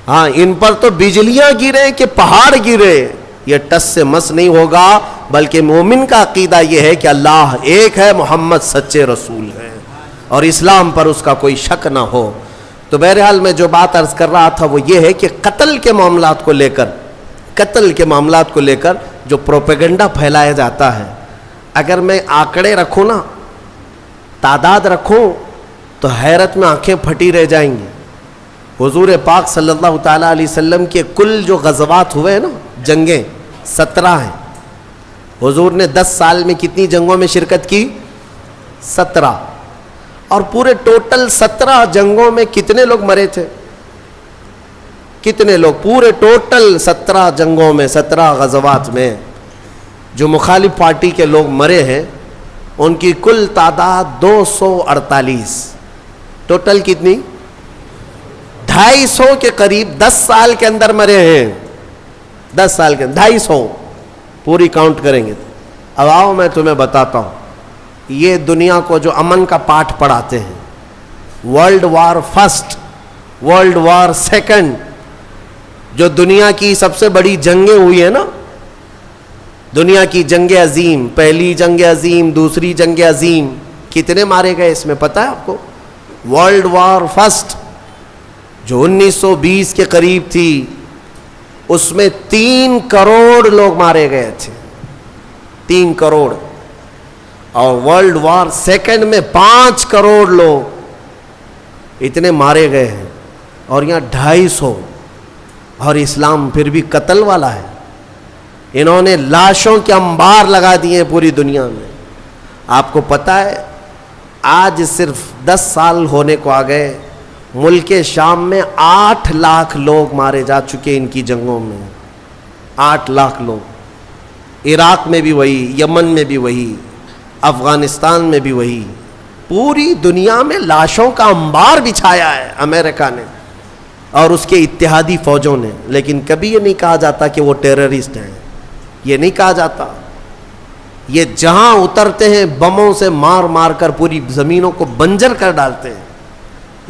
ہاں ان پر تو بجلیاں گرے کہ پہاڑ گرے, یہ ٹس سے مس نہیں ہوگا. بلکہ مومن کا عقیدہ یہ ہے کہ اللہ ایک ہے, محمد سچے رسول ہیں, اور اسلام پر اس کا کوئی شک نہ ہو. تو بہرحال میں جو بات عرض کر رہا تھا وہ یہ ہے کہ قتل کے معاملات کو لے کر جو پروپیگنڈا پھیلایا جاتا ہے, اگر میں آنکڑے رکھوں نا, تعداد رکھوں, تو حیرت میں آنکھیں پھٹی رہ جائیں گی. حضور پاک صلی اللہ تعالیٰ علیہ وسلم کے کل جو غزوات ہوئے ہیں نا, جنگیں 17 ہیں. حضور نے 10 سال میں کتنی جنگوں میں شرکت کی؟ 17. اور پورے ٹوٹل 17 جنگوں میں کتنے لوگ مرے تھے؟ کتنے لوگ پورے ٹوٹل 17 جنگوں میں, 17 غزوات میں جو مخالف پارٹی کے لوگ مرے ہیں, ان کی کل تعداد 248. ٹوٹل کتنی؟ 250 کے قریب 10 سال کے اندر مرے ہیں. 10 سال کے 250 پوری کاؤنٹ کریں گے. اب آؤ میں تمہیں بتاتا ہوں, یہ دنیا کو جو امن کا پاٹھ پڑھاتے ہیں, world war first, world war second, جو دنیا کی سب سے بڑی جنگیں ہوئی ہیں نا, دنیا کی جنگ عظیم, پہلی جنگ عظیم, دوسری جنگ عظیم, کتنے مارے گئے اس میں پتہ ہے آپ کو؟ ورلڈ وار فرسٹ جو 1920 کے قریب تھی, اس میں 3 کروڑ لوگ مارے گئے تھے, 3 کروڑ. اور ورلڈ وار سیکنڈ میں 5 کروڑ لوگ اتنے مارے گئے ہیں, اور یہاں 250. اور اسلام پھر بھی قتل والا ہے. انہوں نے لاشوں کے انبار لگا دیے ہیں پوری دنیا میں. آپ کو پتہ ہے آج صرف 10 سال ہونے کو آ گئے, ملک شام میں 8 لاکھ لوگ مارے جا چکے ان کی جنگوں میں, 8 لاکھ لوگ. عراق میں بھی وہی, یمن میں بھی وہی, افغانستان میں بھی وہی. پوری دنیا میں لاشوں کا انبار بچھایا ہے امریکہ نے اور اس کے اتحادی فوجوں نے. لیکن کبھی یہ نہیں کہا جاتا کہ وہ ٹیررسٹ ہیں, یہ نہیں کہا جاتا. یہ جہاں اترتے ہیں بموں سے مار مار کر پوری زمینوں کو بنجر کر ڈالتے ہیں.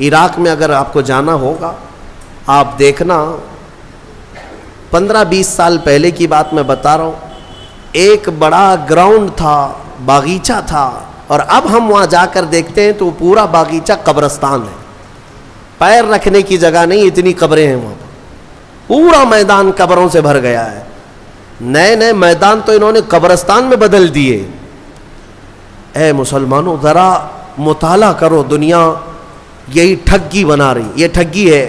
عراق میں اگر آپ کو جانا ہوگا, آپ دیکھنا 15-20 سال پہلے کی بات میں بتا رہا ہوں, ایک بڑا گراؤنڈ تھا, باغیچہ تھا, اور اب ہم وہاں جا کر دیکھتے ہیں تو پورا باغیچہ قبرستان ہے, پیر رکھنے کی جگہ نہیں, اتنی قبریں ہیں وہاں. پورا میدان قبروں سے بھر گیا ہے. نئے نئے میدان تو انہوں نے قبرستان میں بدل دیے. اے مسلمانوں ذرا مطالعہ کرو, دنیا یہی ٹھگی بنا رہی, یہ ٹھگی ہے.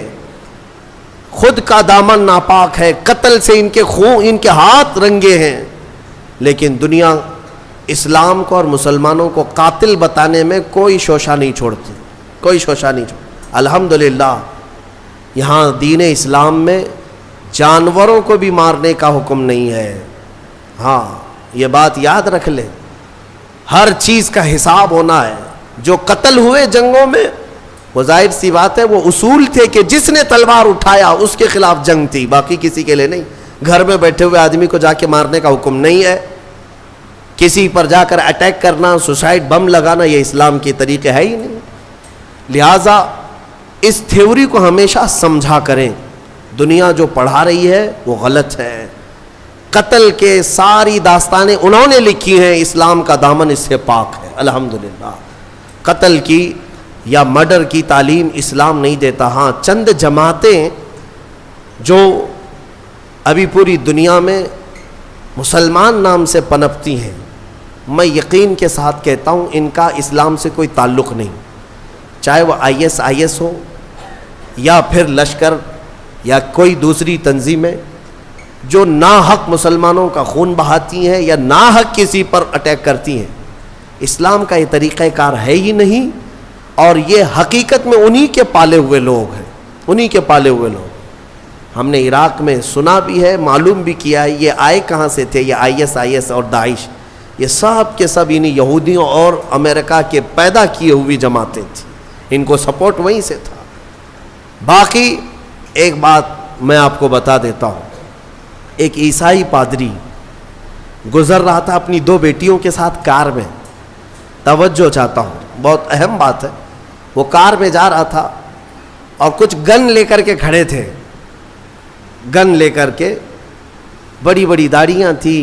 خود کا دامن ناپاک ہے, قتل سے ان کے خون, ان کے ہاتھ رنگے ہیں, لیکن دنیا اسلام کو اور مسلمانوں کو قاتل بتانے میں کوئی شوشہ نہیں چھوڑتی, کوئی شوشہ نہیں چھوڑتی. الحمدللہ یہاں دین اسلام میں جانوروں کو بھی مارنے کا حکم نہیں ہے. ہاں یہ بات یاد رکھ لیں, ہر چیز کا حساب ہونا ہے. جو قتل ہوئے جنگوں میں وہ ظاہر سی بات ہے وہ اصول تھے کہ جس نے تلوار اٹھایا اس کے خلاف جنگ تھی, باقی کسی کے لیے نہیں. گھر میں بیٹھے ہوئے آدمی کو جا کے مارنے کا حکم نہیں ہے. کسی پر جا کر اٹیک کرنا, سوسائڈ بم لگانا, یہ اسلام کے طریقے ہے ہی نہیں. لہٰذا اس تھیوری کو ہمیشہ سمجھا کریں. دنیا جو پڑھا رہی ہے وہ غلط ہے. قتل کے ساری داستانیں انہوں نے لکھی ہیں, اسلام کا دامن اس سے پاک ہے الحمدللہ. قتل کی یا مرڈر کی تعلیم اسلام نہیں دیتا. ہاں چند جماعتیں جو ابھی پوری دنیا میں مسلمان نام سے پنپتی ہیں, میں یقین کے ساتھ کہتا ہوں ان کا اسلام سے کوئی تعلق نہیں. چاہے وہ IS ہو یا پھر لشکر یا کوئی دوسری تنظیمیں جو ناحق مسلمانوں کا خون بہاتی ہیں یا ناحق کسی پر اٹیک کرتی ہیں, اسلام کا یہ طریقہ کار ہے ہی نہیں. اور یہ حقیقت میں انہی کے پالے ہوئے لوگ ہیں, انہی کے پالے ہوئے لوگ. ہم نے عراق میں سنا بھی ہے, معلوم بھی کیا ہے, یہ آئے کہاں سے تھے. یہ IS اور داعش, یہ سب کے سب انہی یہودیوں اور امریکہ کے پیدا کیے ہوئی جماعتیں تھیں. ان کو سپورٹ وہیں سے تھا. باقی ایک بات میں آپ کو بتا دیتا ہوں, ایک عیسائی پادری گزر رہا تھا اپنی 2 بیٹیوں کے ساتھ کار میں. توجہ چاہتا ہوں, بہت اہم بات ہے. وہ کار میں جا رہا تھا اور کچھ گن لے کر کے کھڑے تھے, گن لے کر کے, بڑی بڑی داڑیاں تھی,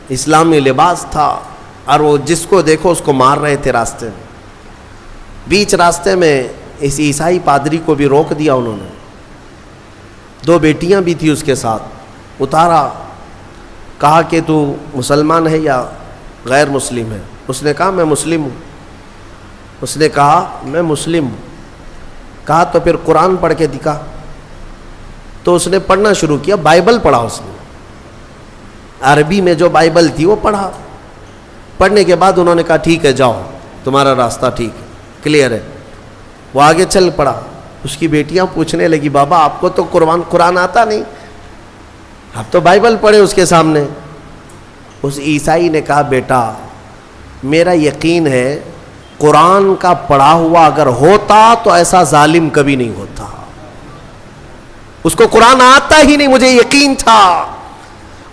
اسلامی لباس تھا, اور وہ جس کو دیکھو اس کو مار رہے تھے راستے میں. بیچ راستے میں اس عیسائی پادری کو بھی روک دیا انہوں نے. 2 بیٹیاں بھی تھی اس کے ساتھ. اتارا, کہا کہ تو مسلمان ہے یا غیر مسلم ہے. اس نے کہا میں مسلم ہوں. اس نے کہا میں مسلم ہوں. کہا تو پھر قرآن پڑھ کے دکھا. تو اس نے پڑھنا شروع کیا, بائبل پڑھا اس نے, عربی میں جو بائبل تھی وہ پڑھا. پڑھنے کے بعد انہوں نے کہا ٹھیک ہے جاؤ, تمہارا راستہ ٹھیک ہے, کلیئر ہے. وہ آگے چل پڑا. اس کی بیٹیاں پوچھنے لگی بابا آپ کو تو قرآن آتا نہیں, آپ تو بائبل پڑھے اس کے سامنے. اس عیسائی نے کہا بیٹا میرا یقین ہے قرآن کا پڑھا ہوا اگر ہوتا تو ایسا ظالم کبھی نہیں ہوتا. اس کو قرآن آتا ہی نہیں, مجھے یقین تھا.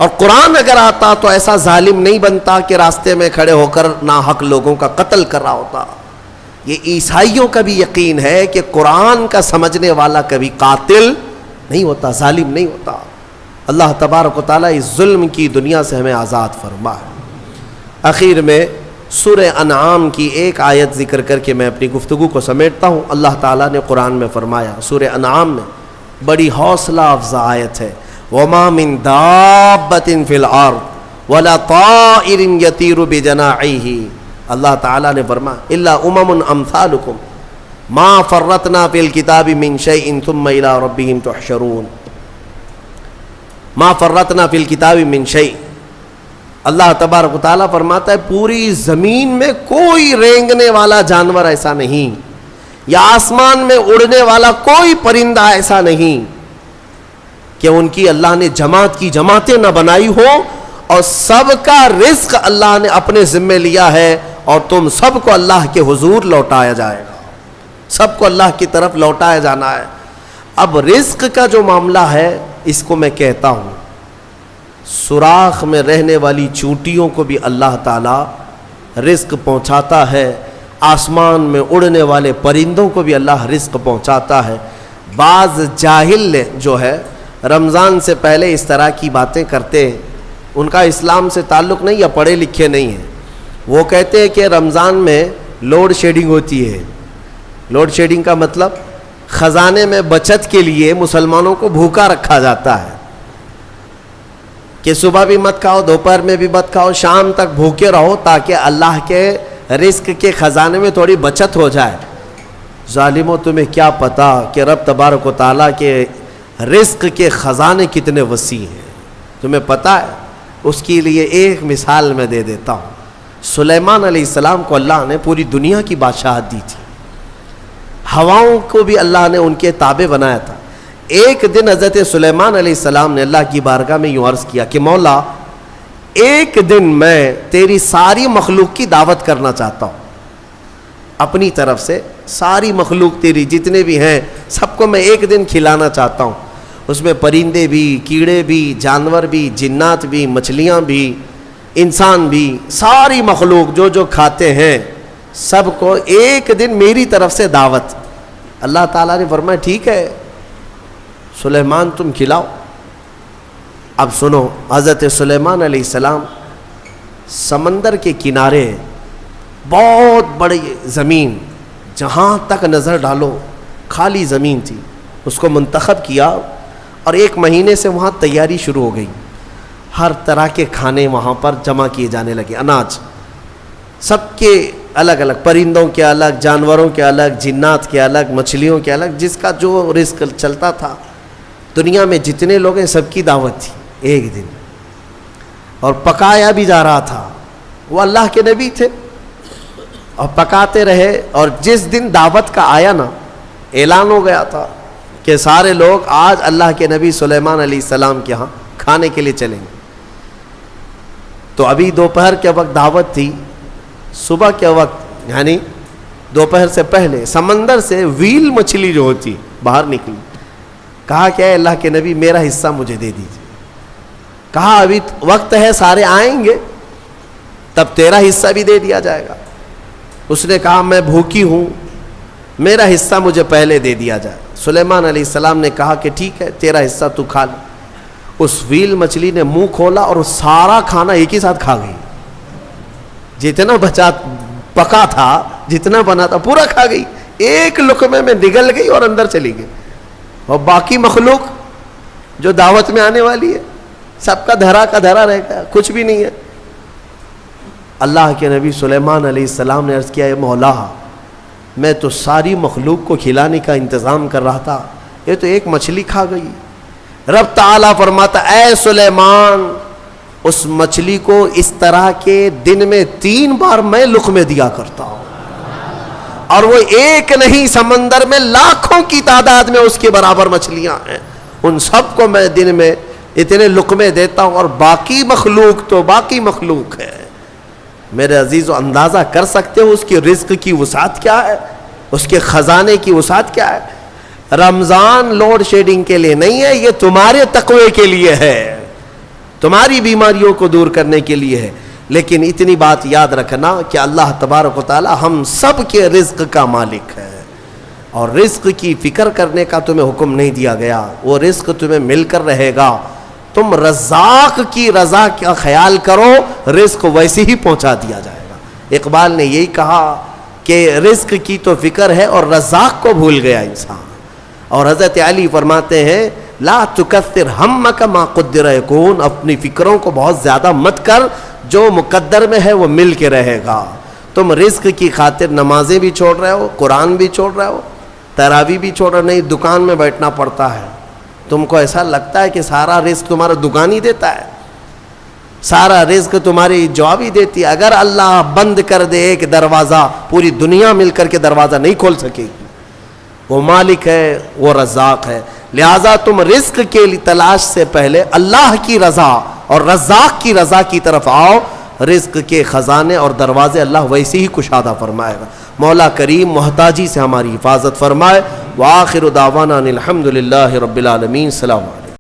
اور قرآن اگر آتا تو ایسا ظالم نہیں بنتا کہ راستے میں کھڑے ہو کر ناحق لوگوں کا قتل کر رہا ہوتا۔ یہ عیسائیوں کا بھی یقین ہے کہ قرآن کا سمجھنے والا کبھی قاتل نہیں ہوتا، ظالم نہیں ہوتا۔ اللہ تبارک و تعالیٰ اس ظلم کی دنیا سے ہمیں آزاد فرمائے۔ آخر میں سورہ انعام کی ایک آیت ذکر کر کے میں اپنی گفتگو کو سمیٹتا ہوں۔ اللہ تعالیٰ نے قرآن میں فرمایا، سورہ انعام میں بڑی حوصلہ افزا آیت ہے، وَمَا مِن دَابَّةٍ فِي الْأَرْضِ وَلَا طَائِرٍ يَطِيرُ بِجَنَاحِهِ۔ اللہ تعالیٰ نے فرمایا إِلَّا أُمَمٌ أَمْثَالُكُمْ مَا فَرَّطْنَا فِي الْكِتَابِ مِن شَيْءٍ ثُمَّ إِلَىٰ رَبِّهِمْ تُحْشَرُونَ۔ مَا فَرَّطْنَا فِي الْكِتَابِ مِن شَيْءٍ، اللہ تبارک و تعالیٰ فرماتا ہے پوری زمین میں کوئی رینگنے والا جانور ایسا نہیں، یا آسمان میں اڑنے والا کوئی پرندہ ایسا نہیں کہ ان کی اللہ نے جماعت کی جماعتیں نہ بنائی ہو، اور سب کا رزق اللہ نے اپنے ذمے لیا ہے، اور تم سب کو اللہ کے حضور لوٹایا جائے گا، سب کو اللہ کی طرف لوٹایا جانا ہے۔ اب رزق کا جو معاملہ ہے اس کو میں کہتا ہوں، سوراخ میں رہنے والی چونٹیوں کو بھی اللہ تعالیٰ رزق پہنچاتا ہے، آسمان میں اڑنے والے پرندوں کو بھی اللہ رزق پہنچاتا ہے۔ بعض جاہل جو ہے رمضان سے پہلے اس طرح کی باتیں کرتے ہیں، ان کا اسلام سے تعلق نہیں یا پڑھے لکھے نہیں ہیں۔ وہ کہتے ہیں کہ رمضان میں لوڈ شیڈنگ ہوتی ہے۔ لوڈ شیڈنگ کا مطلب خزانے میں بچت کے لیے مسلمانوں کو بھوکا رکھا جاتا ہے کہ صبح بھی مت کھاؤ، دوپہر میں بھی مت کھاؤ، شام تک بھوکے رہو تاکہ اللہ کے رزق کے خزانے میں تھوڑی بچت ہو جائے۔ ظالموں، تمہیں کیا پتا کہ رب تبارک و تعالیٰ کے رزق کے خزانے کتنے وسیع ہیں؟ تمہیں پتا ہے؟ اس کے لیے ایک مثال میں دے دیتا ہوں۔ سلیمان علیہ السلام کو اللہ نے پوری دنیا کی بادشاہت دی تھی، ہواؤں کو بھی اللہ نے ان کے تابع بنایا تھا۔ ایک دن حضرت سلیمان علیہ السلام نے اللہ کی بارگاہ میں یوں عرض کیا کہ مولا، ایک دن میں تیری ساری مخلوق کی دعوت کرنا چاہتا ہوں، اپنی طرف سے ساری مخلوق تیری جتنے بھی ہیں سب کو میں ایک دن کھلانا چاہتا ہوں۔ اس میں پرندے بھی، کیڑے بھی، جانور بھی، جنات بھی، مچھلیاں بھی، انسان بھی، ساری مخلوق جو جو کھاتے ہیں سب کو ایک دن میری طرف سے دعوت۔ اللہ تعالیٰ نے فرمایا ٹھیک ہے سلیمان تم کھلاؤ۔ اب سنو، حضرت سلیمان علیہ السلام سمندر کے کنارے بہت بڑی زمین، جہاں تک نظر ڈالو خالی زمین تھی، اس کو منتخب کیا اور 1 مہینے سے وہاں تیاری شروع ہو گئی۔ ہر طرح کے کھانے وہاں پر جمع کیے جانے لگے، اناج سب کے الگ الگ، پرندوں کے الگ، جانوروں کے الگ، جنات کے الگ، مچھلیوں کے الگ، جس کا جو رزق چلتا تھا دنیا میں جتنے لوگ ہیں سب کی دعوت تھی ایک دن، اور پکایا بھی جا رہا تھا۔ وہ اللہ کے نبی تھے اور پکاتے رہے، اور جس دن دعوت کا آیا نا، اعلان ہو گیا تھا کہ سارے لوگ آج اللہ کے نبی سلیمان علیہ السلام کے ہاں کھانے کے لیے چلیں گے۔ تو ابھی دوپہر کے وقت دعوت تھی، صبح کے وقت یعنی دوپہر سے پہلے سمندر سے ویل مچھلی جو ہوتی باہر نکلی، کہا کہ اے اللہ کے نبی میرا حصہ مجھے دے دیجیے۔ کہا ابھی وقت ہے، سارے آئیں گے تب تیرا حصہ بھی دے دیا جائے گا۔ اس نے کہا میں بھوکی ہوں، میرا حصہ مجھے پہلے دے دیا جائے۔ سلیمان علیہ السلام نے کہا کہ ٹھیک ہے تیرا حصہ تو کھا لے۔ اس ویل مچھلی نے منہ کھولا اور سارا کھانا ایک ہی ساتھ کھا گئی، جتنا بچا پکا تھا، جتنا بنا تھا پورا کھا گئی، ایک لقمے میں نگل گئی اور اندر چلی گئی۔ اور باقی مخلوق جو دعوت میں آنے والی ہے سب کا دھرا کا دھرا رہ گیا، کچھ بھی نہیں ہے۔ اللہ کے نبی سلیمان علیہ السلام نے عرض کیا اے مولا، میں تو ساری مخلوق کو کھلانے کا انتظام کر رہا تھا، یہ تو ایک مچھلی کھا گئی۔ رب تعالیٰ فرماتا اے سلیمان، اس مچھلی کو اس طرح کے دن میں 3 بار میں لقمے دیا کرتا ہوں، اور وہ ایک نہیں، سمندر میں لاکھوں کی تعداد میں اس کے برابر مچھلیاں ہیں، ان سب کو میں دن میں اتنے لقمے دیتا ہوں، اور باقی مخلوق تو باقی مخلوق ہے۔ میرے عزیزو، اندازہ کر سکتے ہو اس کی رزق کی وسعت کیا ہے، اس کے خزانے کی وسعت کیا ہے۔ رمضان لوڈ شیڈنگ کے لیے نہیں ہے، یہ تمہارے تقوی کے لیے ہے۔ تمہاری بیماریوں کو دور کرنے کے لیے ہے. لیکن اتنی بات یاد رکھنا کہ اللہ تبارک و تعالی ہم سب کے رزق کا مالک ہے، اور رزق کی فکر کرنے کا تمہیں حکم نہیں دیا گیا. وہ رزق تمہیں مل کر رہے گا. تم رزاق کی رضا کا خیال کرو، رزق ویسے ہی پہنچا دیا جائے گا. اقبال نے یہی کہا کہ رزق کی تو فکر ہے اور رزاق کو بھول گیا انسان. اور حضرت علی فرماتے ہیں لا تکثر ہمک ما قدر یکون، اپنی فکروں کو بہت زیادہ مت کر، جو مقدر میں ہے وہ مل کے رہے گا. تم رزق کی خاطر نمازیں بھی چھوڑ رہے ہو، قرآن بھی چھوڑ رہے ہو، تراویح بھی چھوڑ رہے، نہیں دکان میں بیٹھنا پڑتا ہے. تم کو ایسا لگتا ہے کہ سارا رزق تمہارا دکان ہی دیتا ہے، سارا رزق تمہاری جاب ہی دیتی ہے. اگر اللہ بند کر دے ایک دروازہ، پوری دنیا مل کر کے دروازہ نہیں کھول سکے گی. وہ مالک ہے، وہ رزاق ہے. لہٰذا تم رزق کے لیے تلاش سے پہلے اللہ کی رضا اور رزاق کی رضا کی طرف آؤ. رزق کے خزانے اور دروازے اللہ ویسے ہی کشادہ فرمائے گا. مولا کریم محتاجی سے ہماری حفاظت فرمائے. وآخر دعوانا الحمد للہ رب العالمین. السلام علیکم.